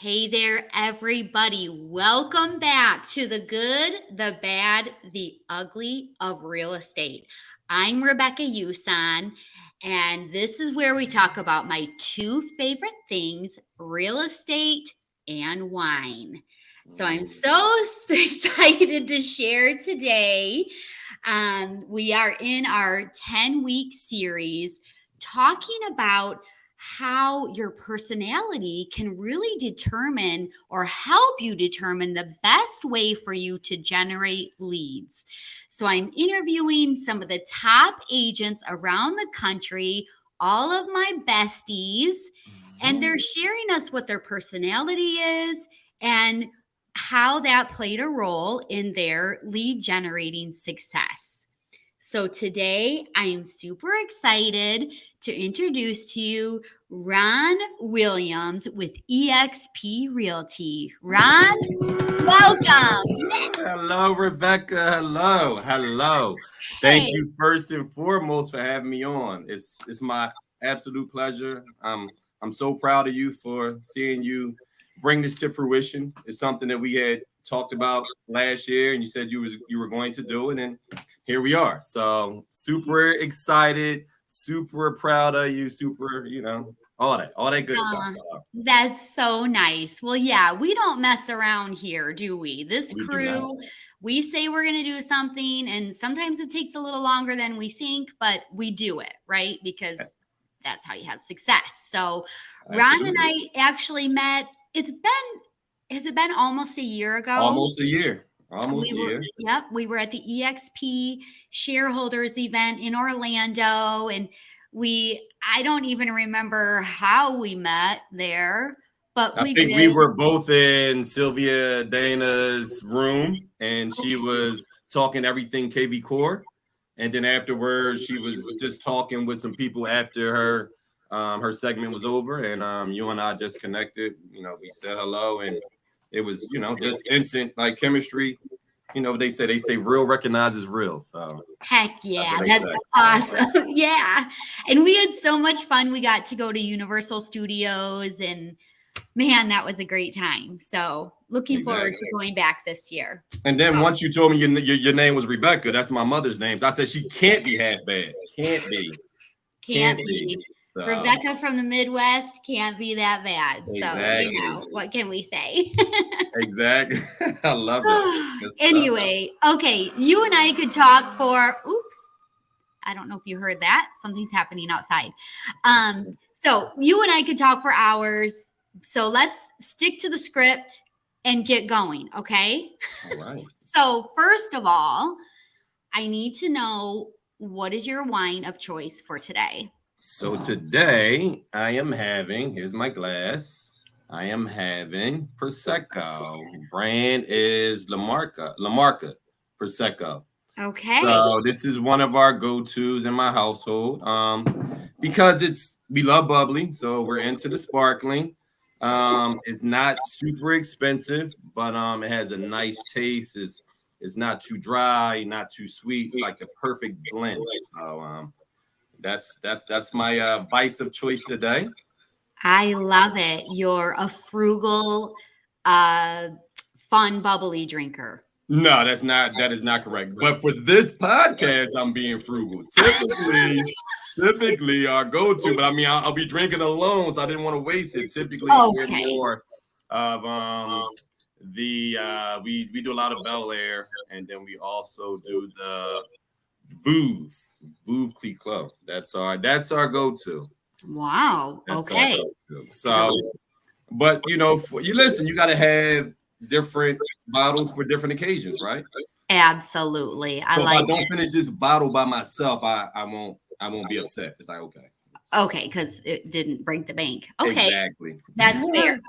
Hey there, everybody. Welcome back to the good, the bad, the ugly of real estate. I'm Rebecca Yusan, and this is where we talk about my two favorite things real estate and wine. So I'm so excited to share today. We are in our 10-week series talking about how your personality can really determine or help you determine the best way for you to generate leads. So, I'm interviewing some of the top agents around the country, all of my besties, and they're sharing us what their personality is and how that played a role in their lead generating success. So today I am super excited to introduce to you Ron Williams with eXp Realty. Ron, welcome. Hello, Rebecca. Hello. Thank Hey, you first and foremost for having me on. It's my absolute pleasure. I'm so proud of you for seeing you bring this to fruition. It's something that we had talked about last year, and you said you were going to do it, and here we are. So super excited, super proud of you, super all that good stuff. that's so nice. Well, yeah, we don't mess around here, do we? This We do not. crew, we say we're going to do something, and sometimes it takes a little longer than we think, but we do it, right? Because that's how you have success. So, Ron and I Absolutely. actually met. Has it been almost a year ago? Almost a year. Almost We a were, year. yep, we were at the EXP shareholders event in Orlando, and I don't even remember how we met there, but I we think we did. were both in Sylvia Dana's room, and she was talking everything KV Core. And then afterwards, she was just talking with some people after her segment was over, and you and I just connected. We said hello, and it was just instant like chemistry. They say real recognizes real, so Heck that's yeah, what they that's say. awesome. Yeah. And we had so much fun. We got to go to Universal Studios, and man, that was a great time. So, looking forward to Exactly. going back this year. And then So, once you told me your name was Rebecca, that's my mother's name. So I said she can't be half bad. Can't be. can't Can't be. be. So Rebecca from the Midwest can't be that bad. So, exactly. what can we say? Exactly. I love it. Good stuff. Anyway, okay, you and I could talk for, oops, I don't know if you heard that. Something's happening outside. So you and I could talk for hours. So let's stick to the script and get going, okay? All right. So, first of all, I need to know what is your wine of choice for today? So today I am having, here's my glass. I am having Prosecco. Brand is La Marca Prosecco. Okay. So this is one of our go-tos in my household. Because we love bubbly, so we're into the sparkling. It's not super expensive, but it has a nice taste. It's not too dry, not too sweet. It's like the perfect blend. So that's my vice of choice today. I love it. You're a frugal, uh, fun, bubbly drinker. No, that is not correct. But for this podcast, I'm being frugal. Typically our go-to, but I mean I'll be drinking alone, so I didn't want to waste it. Typically, we're Okay. more of the we do a lot of Bel Air, and then we also do the Vouv Clicquot. That's our go-to. Wow. That's our Okay. go-to. So, but you listen, you got to have different bottles for different occasions, right? Absolutely. I So if I like don't it. finish this bottle by myself, I won't be upset. It's like okay. Okay, because it didn't break the bank. Okay, Exactly. that's fair.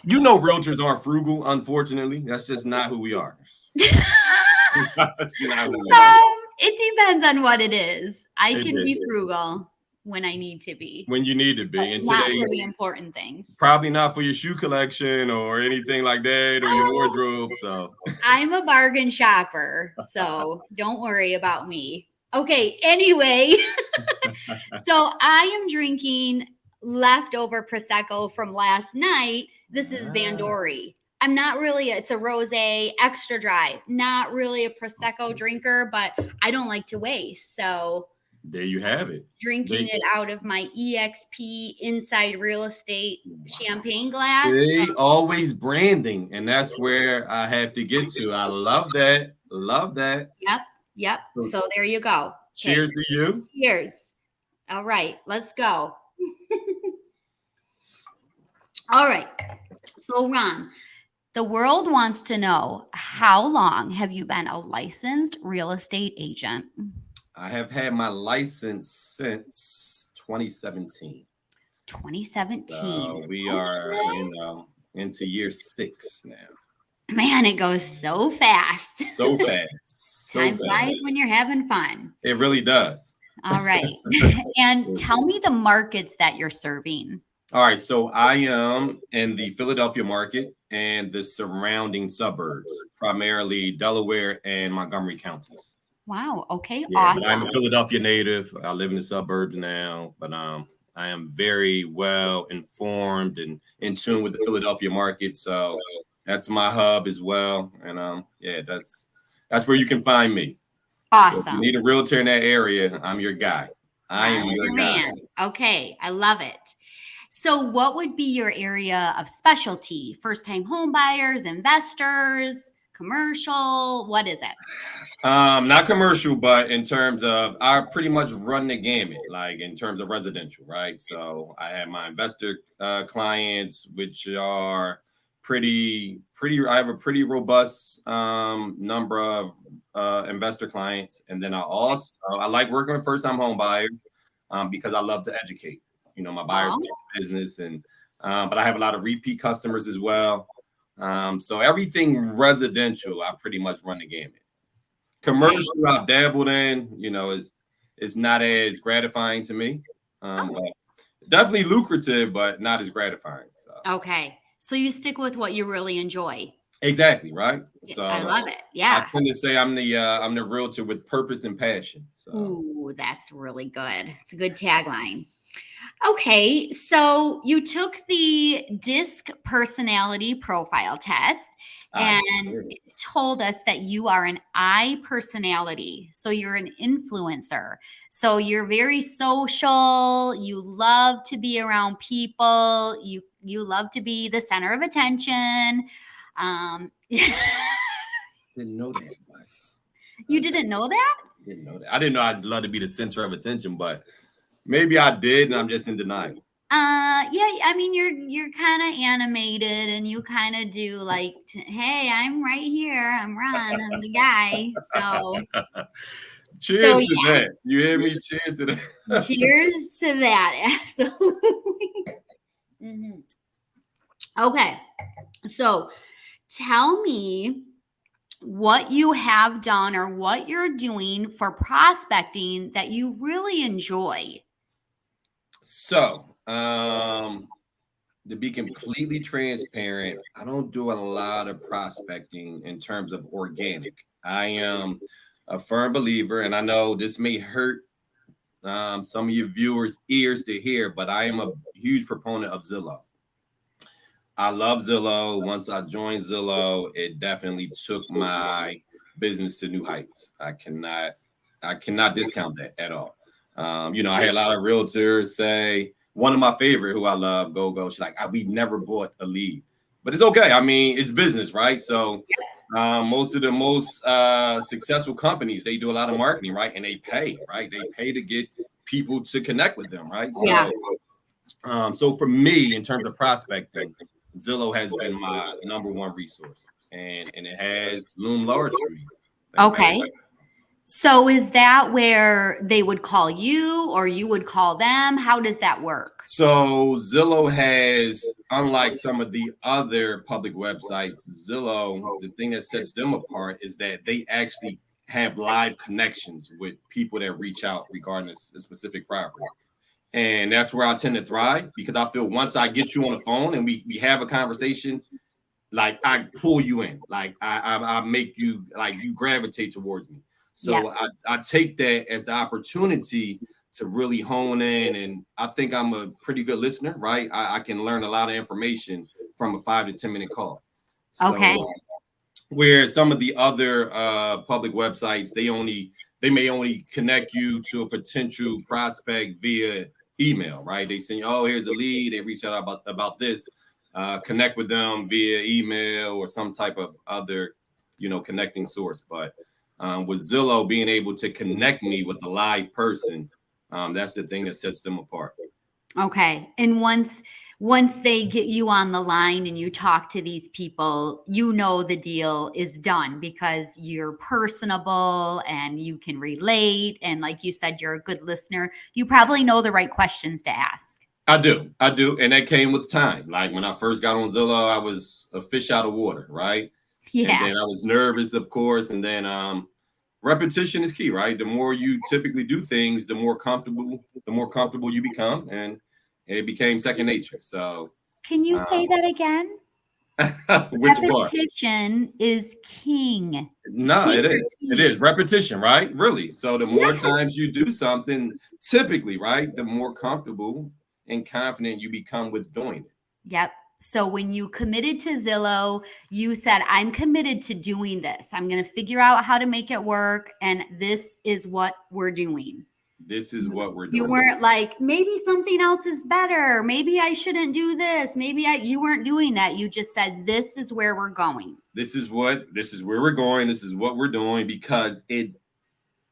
Realtors aren't frugal, unfortunately. That's just not who we are. That's not who we are. It depends on what it is. I It can did. be frugal when I need to be, When you need to but be. And not today, for the important things. probably not for your shoe collection or anything like that or your Oh, wardrobe. So I'm a bargain shopper, so don't worry about me. Okay, anyway, so I am drinking leftover Prosecco from last night. This is Vandori. I'm not really, it's a rosé extra dry, not really a Prosecco drinker, but I don't like to waste. So there you have it. Drinking it out of my EXP Inside Real Estate champagne glass. See, always branding. And that's where I have to get to. I love that. Love that. Yep. So there you go. Cheers to you. Cheers. All right, let's go. All right. So Ron, the world wants to know, how long have you been a licensed real estate agent? I have had my license since 2017. 2017. So we are, into year 6 now. Man, it goes so fast. So fast. Time flies when you're having fun. It really does. All right. And tell me the markets that you're serving. All right. So I am in the Philadelphia market and the surrounding suburbs, primarily Delaware and Montgomery counties. Wow. Okay. Yeah, awesome. but I'm a Philadelphia native. I live in the suburbs now, but I am very well informed and in tune with the Philadelphia market. So that's my hub as well. And that's where you can find me. Awesome. So if you need a realtor in that area, I'm your guy. I am your man. Guy. Okay. I love it. So what would be your area of specialty? First-time home buyers, investors, commercial? What is it? Not commercial, but in terms of, I pretty much run the gamut, like in terms of residential, right? So I have my investor clients, which are pretty, I have a pretty robust number of investor clients. And then I like working with first-time home buyers because I love to educate, my buyer business. And but I have a lot of repeat customers as well. So everything residential, I pretty much run the gamut. Commercial, I've dabbled in, is not as gratifying to me. But definitely lucrative, but not as gratifying. So. Okay. So you stick with what you really enjoy. Exactly, right? So I love it. Yeah. I tend to say I'm the realtor with purpose and passion. So. Ooh, that's really good. It's a good tagline. Okay, so you took the DISC personality profile test and it told us that you are an I personality. So you're an influencer. So you're very social. You love to be around people. You love to be the center of attention. Didn't know that. You didn't know that? Didn't know that. I didn't know I'd love to be the center of attention, but maybe I did, and I'm just in denial. Yeah, I mean, you're kind of animated, and you kind of do like, hey, I'm right here. I'm Ron. I'm the guy. So, cheers to that. You hear me? Cheers to that. Cheers to that. Absolutely. Mm-hmm. Okay, so tell me what you have done or what you're doing for prospecting that you really enjoy. So, to be completely transparent, I don't do a lot of prospecting in terms of organic. I am a firm believer, and I know this may hurt some of your viewers' ears to hear, but I am a huge proponent of Zillow. I love Zillow. Once I joined Zillow, it definitely took my business to new heights. I cannot discount that at all. I hear a lot of realtors say, one of my favorite, who I love, Go, she's like, we never bought a lead. But it's okay. I mean, it's business, right? So most of the most successful companies, they do a lot of marketing, right? And they pay, right? They pay to get people to connect with them, right? So, so for me, in terms of prospecting, Zillow has been my number one resource, and it has loomed large for me. Okay. So is that where they would call you or you would call them? How does that work? So Zillow has, unlike some of the other public websites, Zillow, the thing that sets them apart is that they actually have live connections with people that reach out regarding a specific property. And that's where I tend to thrive, because I feel once I get you on the phone and we have a conversation, like I pull you in, like I make you, like you gravitate towards me. So yes. I take that as the opportunity to really hone in. And I think I'm a pretty good listener, right? I can learn a lot of information from a 5 to 10 minute call. So Okay. where some of the other public websites, they may only connect you to a potential prospect via email, right? They send you, oh, here's a lead. They reach out about this. Connect with them via email or some type of other, connecting source. But with Zillow being able to connect me with a live person, that's the thing that sets them apart. Okay. And once they get you on the line and you talk to these people, the deal is done because you're personable and you can relate. And like you said, you're a good listener. You probably know the right questions to ask. I do. And that came with time. Like when I first got on Zillow, I was a fish out of water, right? Yeah. And then I was nervous, of course. And then repetition is key, right? The more you typically do things, the more comfortable you become. And it became second nature. So can you say that again? Which repetition part? Is king. No, it is. It is repetition, right? Really. So the more times you do something, typically, right, the more comfortable and confident you become with doing it. Yep. So when you committed to Zillow, you said, I'm committed to doing this. I'm going to figure out how to make it work. And this is what we're doing. This is what we're doing. You weren't like, maybe something else is better. Maybe I shouldn't do this. You weren't doing that. You just said, this is where we're going. This is where we're going. This is what we're doing, because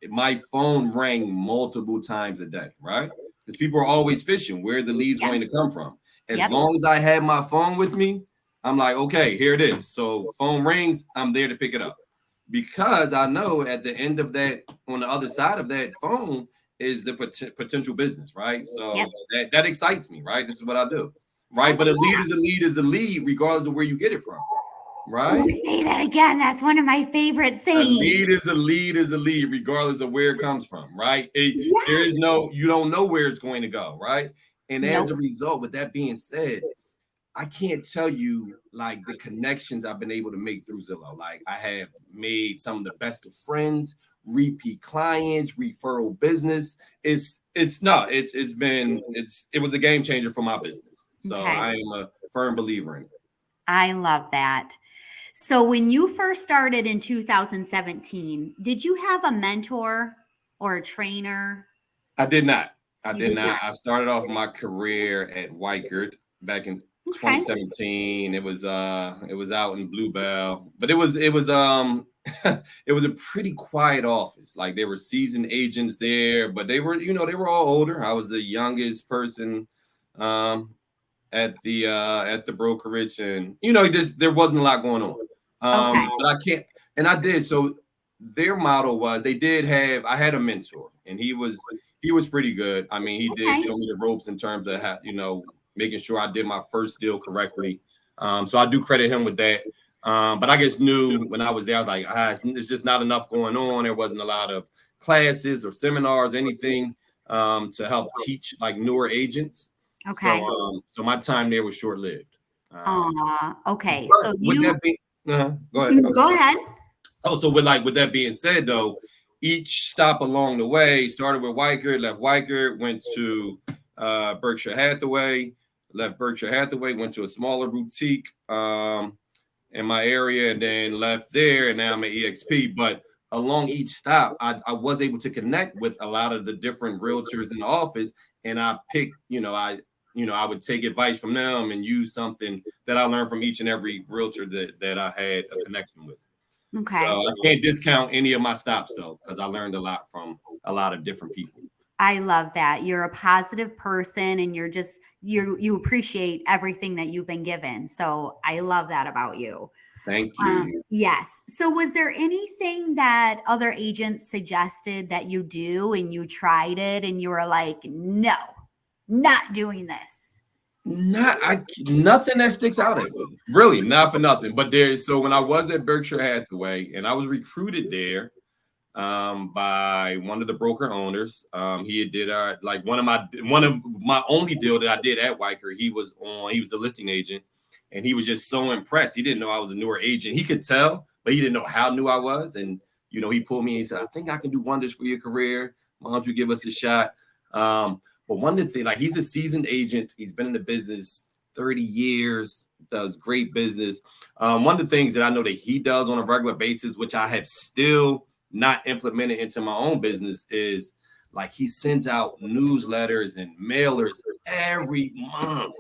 my phone rang multiple times a day, right? Because people are always fishing. Where the leads going to come from? As long as I had my phone with me, I'm like, okay, here it is. So phone rings, I'm there to pick it up, because I know at the end of that, on the other side of that phone, is the potential business, right? So that excites me, right? This is what I do, right? But a lead is a lead is a lead, regardless of where you get it from, right? Oh, say that again. That's one of my favorite sayings. A lead is a lead is a lead, regardless of where it comes from, right? There is you don't know where it's going to go, right? And as a result, with that being said, I can't tell you like the connections I've been able to make through Zillow. Like I have made some of the best of friends, repeat clients, referral business. It was a game changer for my business. So I am a firm believer in it. I love that. So when you first started in 2017, did you have a mentor or a trainer? I did not. I I started off my career at Weichert back in 2017. It was out in Bluebell, but it was it was a pretty quiet office. Like there were seasoned agents there, but they were all older. I was the youngest person at the brokerage, and there wasn't a lot going on. But I did. So their model was I had a mentor, and he was pretty good. I mean, he did show me the ropes in terms of how, making sure I did my first deal correctly. So I do credit him with that. But I just knew when I was there, I was like, it's just not enough going on. There wasn't a lot of classes or seminars, anything to help teach like newer agents. Okay. So my time there was short-lived. Okay. So go ahead. Go ahead. Also, with that being said, though, each stop along the way started with Weichert, left Weichert, went to Berkshire Hathaway, left Berkshire Hathaway, went to a smaller boutique in my area, and then left there, and now I'm at EXP. But along each stop, I was able to connect with a lot of the different realtors in the office, and I picked, I would take advice from them and use something that I learned from each and every realtor that I had a connection with. Okay. So I can't discount any of my stops though, because I learned a lot from a lot of different people. I love that. You're a positive person, and you appreciate everything that you've been given. So I love that about you. Thank you. Yes. So was there anything that other agents suggested that you do and you tried it and you were like, no, not doing this? Nothing that sticks out at me. Really, not for nothing. But so when I was at Berkshire Hathaway and I was recruited there by one of the broker owners, he did one of my only deal that I did at Weichert. He was a listing agent, and he was just so impressed. He didn't know I was a newer agent. He could tell, but he didn't know how new I was. And he pulled me and he said, I think I can do wonders for your career. Why don't you give us a shot? But one of the things, like he's a seasoned agent. He's been in the business 30 years, does great business. One of the things that I know that he does on a regular basis, which I have still not implemented into my own business, is like he sends out newsletters and mailers every month.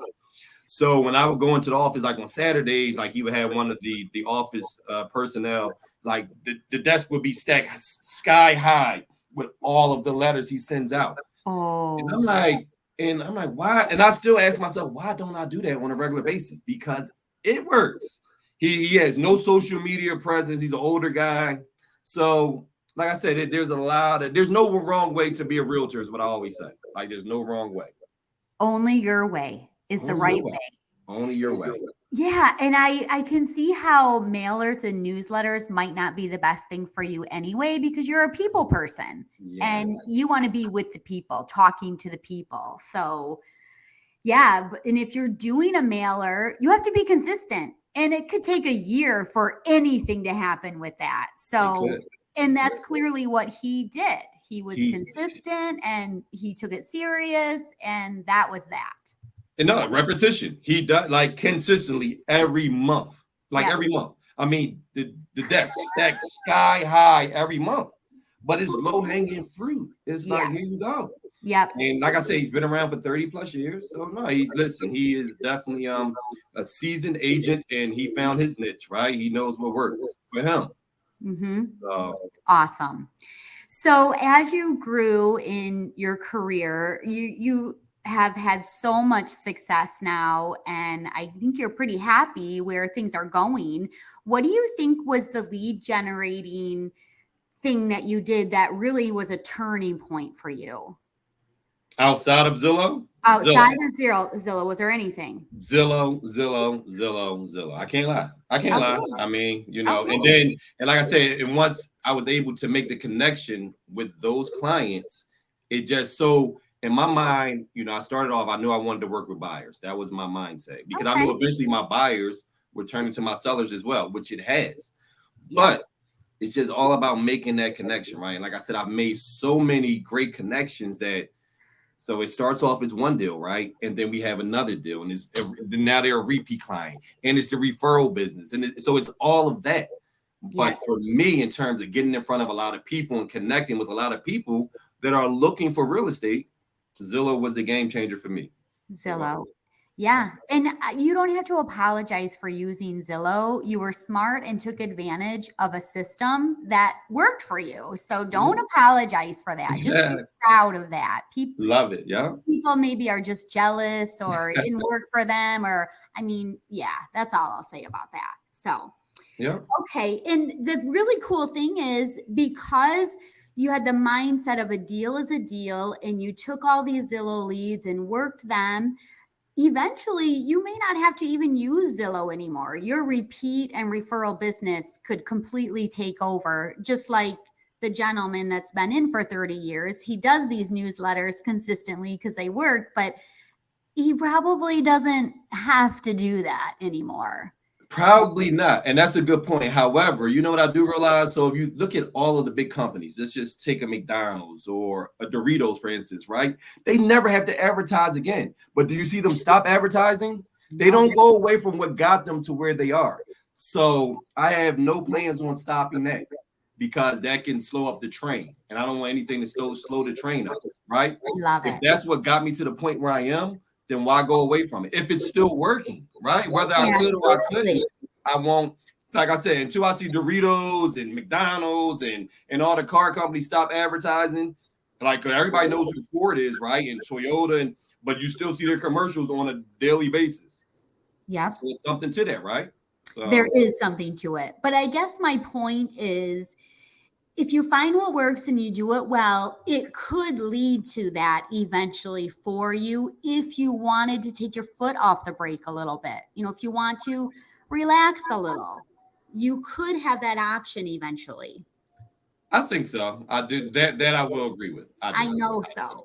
So when I would go into the office, like on Saturdays, like he would have one of the office personnel, like the desk would be stacked sky high with all of the letters he sends out. Oh, And I'm like, why? And I still ask myself, why don't I do that on a regular basis? Because it works. He has no social media presence. He's an older guy. So, like I said, there's no wrong way to be a realtor, is what I always say. Like, there's no wrong way. only your way is the right way. Only your way. Yeah, and I can see how mailers and newsletters might not be the best thing for you anyway, because you're a people person and you want to be with the people, talking to the people. So yeah, and if you're doing a mailer, you have to be consistent, and it could take a year for anything to happen with that. So, and that's clearly what he did. He was consistent and he took it serious, and that was that. And no, repetition. He does like consistently every month. Every month. I mean, the deck stacked sky high every month. But it's low-hanging fruit. It's like, here you go. Yep. And like I say, he's been around for 30 plus years. So no, he is definitely a seasoned agent, and he found his niche, right? He knows what works for him. Mm-hmm. Awesome. So as you grew in your career, you have had so much success now, and I think you're pretty happy where things are going. What do you think was the lead generating thing that you did that really was a turning point for you? Outside of Zillow? Outside of Zillow, was there anything? Zillow. I can't lie. I mean, and like I said, and once I was able to make the connection with those clients, it just so in my mind, I started off, I knew I wanted to work with buyers. That was my mindset, because I knew eventually my buyers were turning to my sellers as well, which it has. But it's just all about making that connection, right? And like I said, I've made so many great connections that, so it starts off as one deal, right? And then we have another deal, and now they're a repeat client, and it's the referral business. And so it's all of that. But for me, in terms of getting in front of a lot of people and connecting with a lot of people that are looking for real estate, Zillow was the game changer for me. Zillow. Yeah. And you don't have to apologize for using Zillow. You were smart and took advantage of a system that worked for you. So don't apologize for that. Just be proud of that. People love it. Yeah. People maybe are just jealous, or it didn't work for them, or that's all I'll say about that. So, okay. And the really cool thing is, because you had the mindset of a deal is a deal, and you took all these Zillow leads and worked them, eventually you may not have to even use Zillow anymore. Your repeat and referral business could completely take over, just like the gentleman that's been in for 30 years. He does these newsletters consistently because they work, but he probably doesn't have to do that anymore. Probably not. And that's a good point. However, you know what I do realize? So if you look at all of the big companies, let's just take a McDonald's or a Doritos, for instance, right? They never have to advertise again. But do you see them stop advertising? They don't go away from what got them to where they are. So I have no plans on stopping that, because that can slow up the train. And I don't want anything to slow the train up, right? Love it. If that's what got me to the point where I am, then why go away from it? If it's still working, right? Whether I could or I couldn't, I won't. Like I said, until I see Doritos and McDonald's and all the car companies stop advertising, like everybody knows who Ford is, right? And Toyota, but you still see their commercials on a daily basis. Yeah. So there's something to that, right? So. There is something to it. But I guess my point is, if you find what works and you do it well, it could lead to that eventually for you, if you wanted to take your foot off the brake a little bit. If you want to relax a little, you could have that option eventually. I think so. I do that. I will agree with. I know so.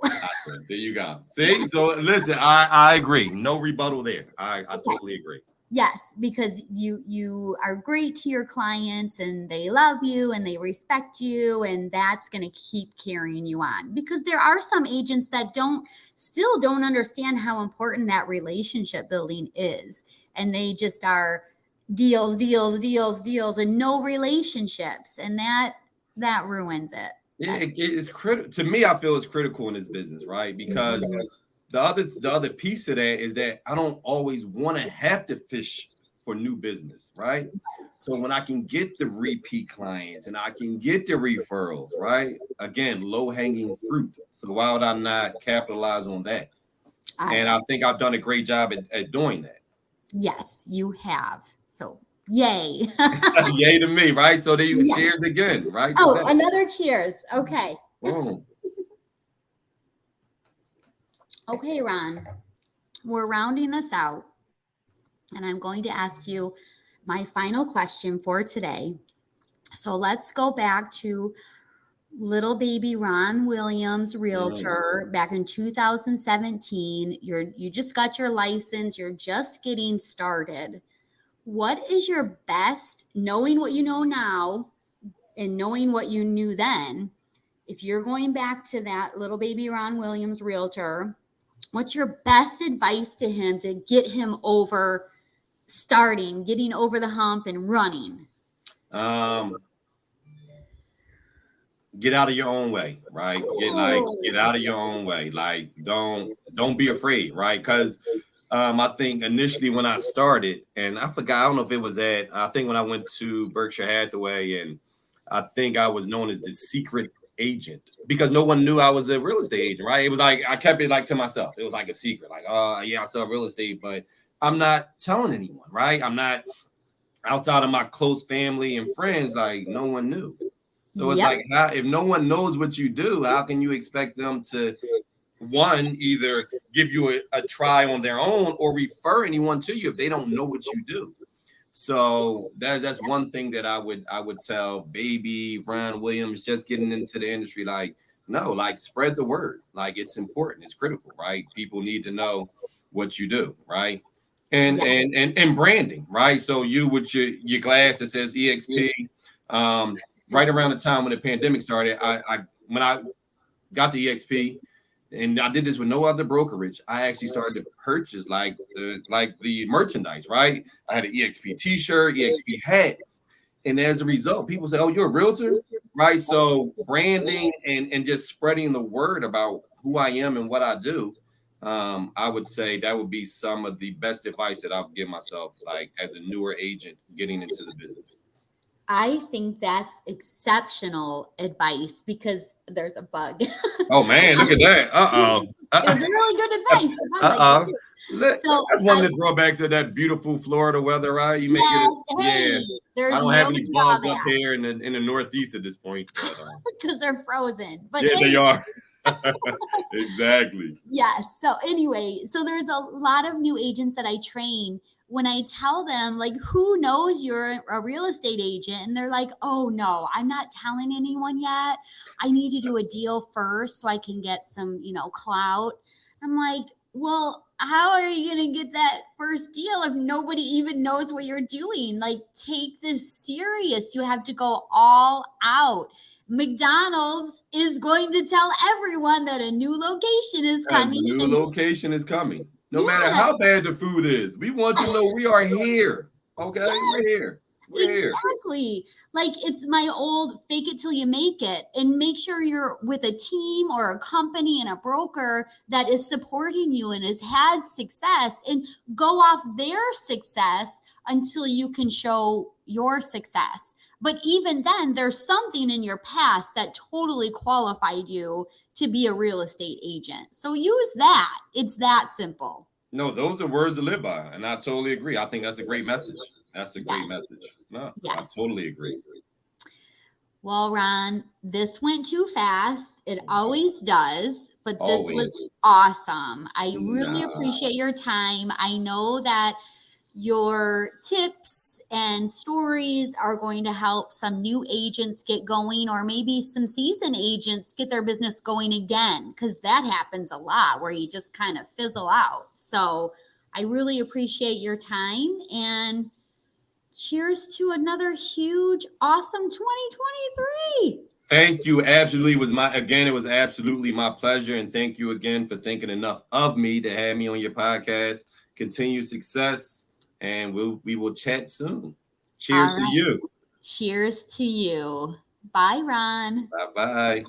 There you go. See, so listen, I agree. No rebuttal there. I totally agree. Yes, because you are great to your clients and they love you and they respect you, and that's going to keep carrying you on. Because there are some agents that still don't understand how important that relationship building is, and they just are deals, deals, deals, deals, and no relationships, and that ruins it. It's critical to me. I feel it's critical in this business, right? Because the other piece of that is that I don't always want to have to fish for new business, right? So when I can get the repeat clients and I can get the referrals, right? Again, low hanging fruit. So why would I not capitalize on that? And I think I've done a great job at doing that. Yes, you have. So yay. Yay to me, right? So they cheers again, right? Oh, another cheers. Okay. Oh. Okay, Ron, we're rounding this out, and I'm going to ask you my final question for today. So let's go back to little baby Ron Williams, realtor, back in 2017. You just got your license. You're just getting started. What is your best, knowing what you know now and knowing what you knew then, if you're going back to that little baby Ron Williams, realtor, what's your best advice to him to get him over getting over the hump and running? Get out of your own way, right? Get out of your own way. Like, don't be afraid, right? Because I think initially when I started, and I forgot, I don't know if it was I think when I went to Berkshire Hathaway, and I think I was known as the secret agent because no one knew I was a real estate agent, right? It was like I kept it like to myself. It was like a secret, like, yeah, I sell real estate, but I'm not telling anyone, right? I'm not outside of my close family and friends, like no one knew. So it's like, if no one knows what you do, how can you expect them to, one, either give you a try on their own or refer anyone to you if they don't know what you do? So that's one thing that I would tell baby Ron Williams just getting into the industry. Like, no, like spread the word. Like it's important. It's critical, right? People need to know what you do, right? And branding, right? So you with your glass that says EXP, right around the time when the pandemic started, when I got the EXP, and I did this with no other brokerage, I actually started to purchase like the merchandise, right? I had an EXP t-shirt, EXP hat. And as a result, people say, oh, you're a realtor, right? So branding and just spreading the word about who I am and what I do, I would say that would be some of the best advice that I'll give myself, like as a newer agent getting into the business. I think that's exceptional advice because there's a bug. Oh man, look at that. It was really good advice. So that's one of the drawbacks of that beautiful Florida weather, right? You make there's I don't have any bugs up here in the Northeast at this point. Because they're frozen. But yeah, they are. Exactly. Yes. So anyway, so there's a lot of new agents that I train. When I tell them, like, who knows you're a real estate agent? And they're like, oh, no, I'm not telling anyone yet. I need to do a deal first so I can get some, clout. I'm like, well, how are you going to get that first deal if nobody even knows what you're doing? Like, take this serious. You have to go all out. McDonald's is going to tell everyone that a new location is coming. A new location is coming. No matter how bad the food is, we want to know we are here. Okay, we're here. Exactly. Like it's my old fake it till you make it, and make sure you're with a team or a company and a broker that is supporting you and has had success, and go off their success until you can show your success. But even then, there's something in your past that totally qualified you to be a real estate agent. So use that. It's that simple. No, those are words to live by. And I totally agree. I think that's a great message. That's a great message. No, yes. I totally agree. Well, Ron, this went too fast. It always does, but this was awesome. I really appreciate your time. I know that your tips and stories are going to help some new agents get going, or maybe some seasoned agents get their business going again, because that happens a lot where you just kind of fizzle out. So I really appreciate your time, and cheers to another huge, awesome 2023. Thank you. Absolutely, it was absolutely my pleasure, and thank you again for thinking enough of me to have me on your podcast. Continue success, and we will chat soon. Cheers All to right. you. Cheers to you. Bye, Ron. Bye bye.